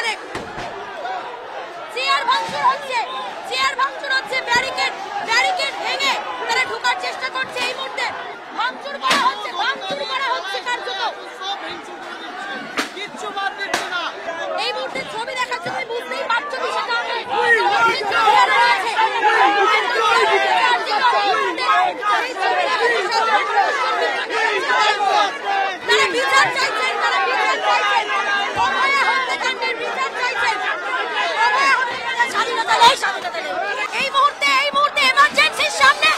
Direct chair ভাঙচুর হচ্ছে barricade ভেঙে তারা ঢোকার চেষ্টা করছে। এই মুহূর্তে ভাঙচুর করা হচ্ছে কার্যত। এই মুহূর্তে ছবি দেখাচ্ছে, তুমি বুঝতেই পারছো বিষয়টা। তারা বিচার চাইছেন, অভয়া হত্যাকাণ্ডের বিচার চাইছেন। এই মুহূর্তে এমার্জেন্সির সামনে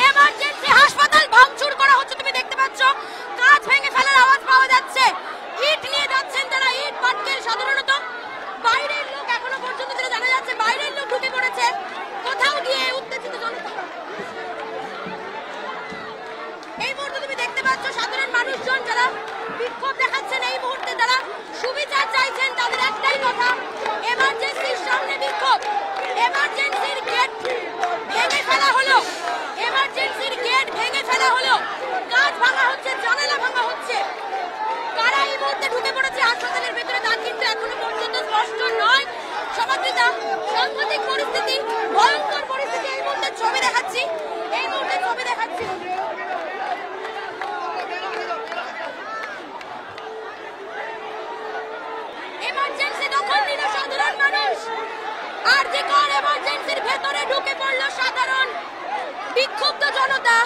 এমার্জেন্সি হাসপাতাল ভাঙচুর করা হচ্ছে। তুমি দেখতে পাচ্ছ কাঁচ ভেঙে ফেলার আওয়াজ পাওয়া যাচ্ছে। ইট নিয়ে যাচ্ছেন তারা, ইট পাটকেল। সাধারণত বাইরের লোক, এখনো পর্যন্ত যেটা জানা যাচ্ছে বাইরের লোক ঢুকে পড়েছে কোথাও গিয়ে উত্তেজিত জনতা। এই মুহূর্তে তুমি দেখতে পাচ্ছ সাধারণ মানুষজন যারা বিক্ষোভ দেখাচ্ছেন, এই মুহূর্তে যারা সুবিচার চাইছেন, তাদের একটাই কথা, এমার্জেন্সির সামনে বিক্ষোভ। এমার্জেন্সির গেট ভেঙে ফেলা হলো, কাঁচ ভাঙা হচ্ছে, জানালা ভাঙা হচ্ছে। কারা এই মুহূর্তে ঢুকে পড়েছে হাসপাতালের ভেতরে তা কিন্তু এখনো পর্যন্ত স্পষ্ট নয়। সমাদৃতা, সাংঘাতিক পরিস্থিতি, ভয়ঙ্কর পরিস্থিতি। এই মুহূর্তে ছবি দেখাচ্ছি। এমার্জেন্সি দখল নিল সাধারণ মানুষ। আরজিকর এমার্জেন্সির ভেতরে ঢুকে পড়ল সাধারণ বিক্ষুব্ধ জনতা।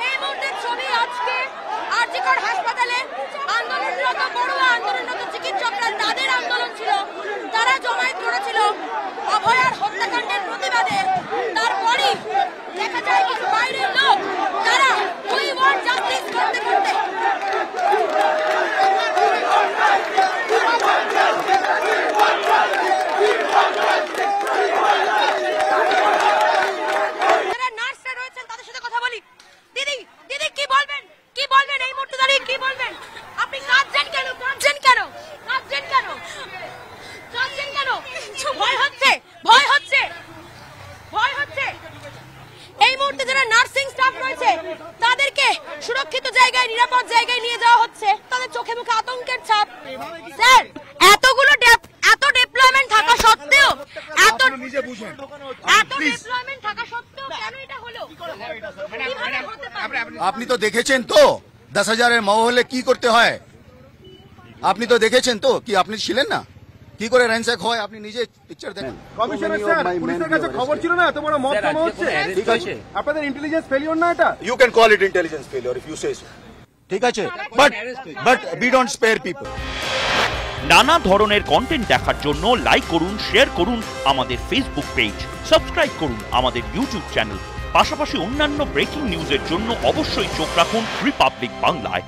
এই মুহূর্তের ছবি আজকে আরজিকর হাসপাতালে আন্দোলনরত আন্দোলনরত চিকিৎসকরা, তাদের আন্দোলন ছিল, তারা জমায়েত করেছিল অভয়ার হত্যাকাণ্ডের প্রতিবাদে। তারপরই দেখা যায় কিছু বাইরের লোক তারা উই ওয়ান্ট জাস্টিস করতে নার্সরা রয়েছেন, তাদের সাথে কথা বলি। দিদি কি বলবেন এই মুহূর্তে দাঁড়িয়ে কি বলবেন? আপনি কাঁদছেন কেন? ভয় হচ্ছে। এই মুহূর্তে যারা নার্সিং স্টাফ রয়েছে তাদেরকে সুরক্ষিত জায়গায়, নিরাপদ জায়গায় নিয়ে যাওয়া হচ্ছে। তাদের চোখে মুখে আতঙ্কের ছাপ। স্যার, এত ডিপ্লয়মেন্ট থাকা সত্ত্বেও কেন এটা হলো? আপনি তো দেখেছেন তো 10,000-এর মহলে কি করতে হয়? আপনি তো দেখেছেন তো, কি আপনি ছিলেন না? কি করে র্যানস্যাক হয় আপনি নিজে পিকচার দেখেন। কমিশনার স্যার, পুলিশের কাছে খবর ছিল না এত বড় মব জমা হচ্ছে? ঠিক আছে, আপনাদের ইন্টেলিজেন্স ফেলিওর না এটা? You can call it intelligence failure if you say so. ঠিক আছে, but we don't spare people. নানা ধরনের কন্টেন্ট দেখার জন্য লাইক করুন, শেয়ার করুন আমাদের ফেসবুক পেজ, সাবস্ক্রাইব করুন আমাদের ইউটিউব চ্যানেল। পাশাপাশি অন্যান্য ব্রেকিং নিউজের জন্য অবশ্যই চোখ রাখুন রিপাবলিক বাংলায়।